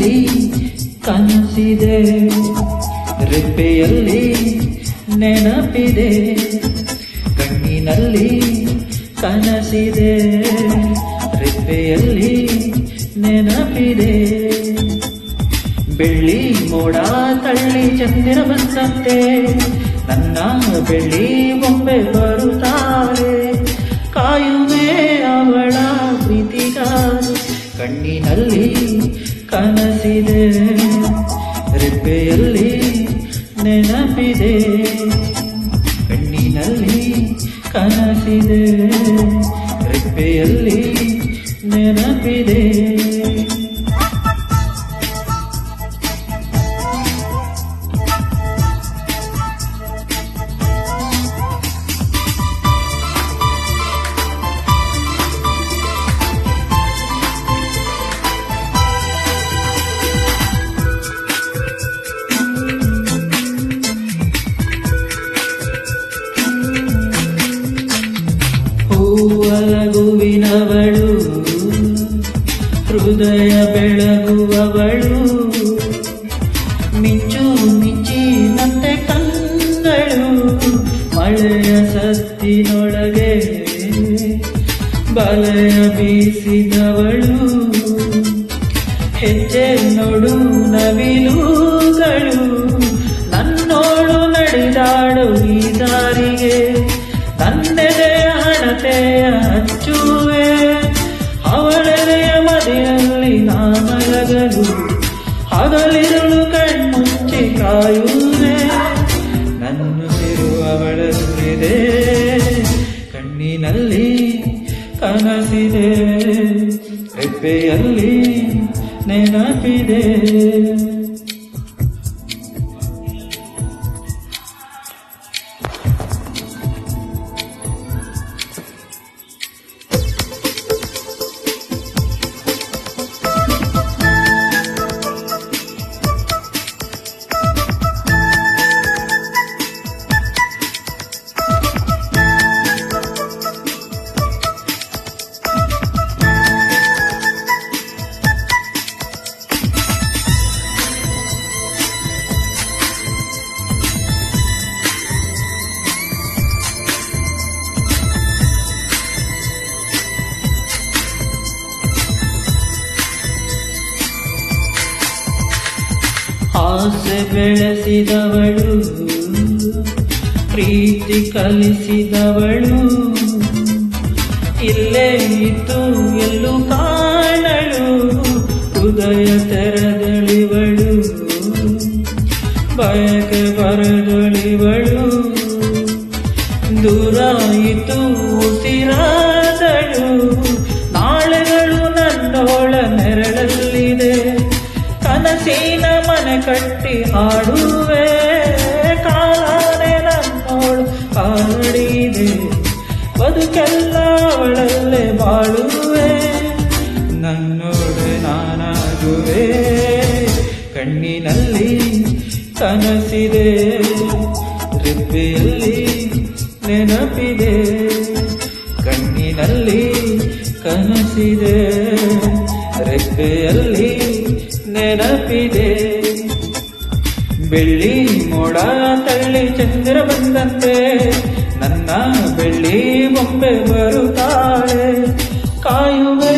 ಕಣ್ಣಿನಲ್ಲಿ ಕನಸಿದೆ, ರೆಪ್ಪೆಯಲ್ಲಿ ನೆನಪಿದೆ. ಕಣ್ಣಿನಲ್ಲಿ ಕನಸಿದೆ, ರೆಪ್ಪೆಯಲ್ಲಿ ನೆನಪಿದೆ. ಬೆಳ್ಳಿ ಮೋಡ ತಳ್ಳಿ ಚಂದಿರ ಬಂದಂತೆ ನನ್ನ ಬೆಳ್ಳಿ ಬೊಂಬೆ ಬರುತ್ತಾಳೆ. ಕಾಯುವೆ ಅವಳ ಪ್ರೀತಿಗಾಗಿ. ಕಣ್ಣಿನಲ್ಲಿ ಕನಸಿದೆ, ರೆಪ್ಪೆಯಲ್ಲಿ ನೆನಪಿದೆ. ಕಣ್ಣಿನಲ್ಲಿ ಕನಸಿದೆ, ರೆಪ್ಪೆಯಲ್ಲಿ ನೆನಪಿದೆ. ಹೂವಲಗುವಿನವಳು, ಹೃದಯ ಬೆಳಗುವವಳು. ಮಿಂಚು ಮಿಂಚಿನಂತೆ ಕಂಗಳು, ಮಳೆಯ ಸತ್ತಿನೊಳಗೆ ಬಲೆಯ ಬೀಸಿದವಳು. ಹೆಜ್ಜೆ ನೋಡು ನವಿಲುಗಳು, ನನ್ನೋಳು ನಡೆದಾಡು ಈ ದಾರಿಗೆ. ತನ್ನೆದೆಯ ಹಣತೆಯ ಹಚ್ಚುವೆ, ಅವಳೆದೆಯ ಮದಿಯಲ್ಲಿ ನಾ ಮಲಗಲು. ಹಗಲಿರುಳು ಕಣ್ಮುಚ್ಚಿ ಕಾಯುವೆ, ನನ್ನುಸಿರು ಅವಳಲ್ಲಿದೆ. ಕಣ್ಣಿನಲ್ಲಿ ಕನಸಿದೆ, ರೆಪ್ಪೆಯಲ್ಲಿ ನೆನಪಿದೆ. ಆಸೆ ಬೆಳೆಸಿದವಳು, ಪ್ರೀತಿ ಕಲಿಸಿದವಳು. ಇಲ್ಲೇ ಇದ್ದು ಎಲ್ಲೂ ಕಾಣಳು, ಹೃದಯ ತೆರೆದಳಿವಳು. ಬಯಕೆ ಬರದಳಿವಳು, ದೂರ ಇದ್ದು ಉಸಿರಾದಳು. ನಾಳೆಗಳು ನನ್ನೋಳ ನೆರಳಲ್ಲಿದೆ, ಕನಸಿನ ಮನೆ ಕಟ್ಟಿ ಹಾಡುವೆ. ಕಾಲನೆ ನನ್ನೋಳು ಹಾಡಿದೆ, ಬದುಕೆಲ್ಲ ಅವಳಲ್ಲೇ ಬಾಳುವೆ. ನನ್ನೋಳು ನಾನಾಗುವೆ. ಕಣ್ಣಿನಲ್ಲಿ ಕನಸಿದೆ, ರೆಪ್ಪೆಯಲ್ಲಿ ನೆನಪಿದೆ. ಕಣ್ಣಿನಲ್ಲಿ ಕನಸಿದೆ, ರೆಪ್ಪೆಯಲ್ಲಿ ನೆನಪಿದೆ. ಬೆಳ್ಳಿ ಮೋಡ ತಳ್ಳಿ ಚಂದಿರ ಬಂದಂತೆ ನನ್ನ ಬೆಳ್ಳಿ ಬೊಂಬೆ ಬರುತ್ತಾಳೆ. ಕಾಯುವೆ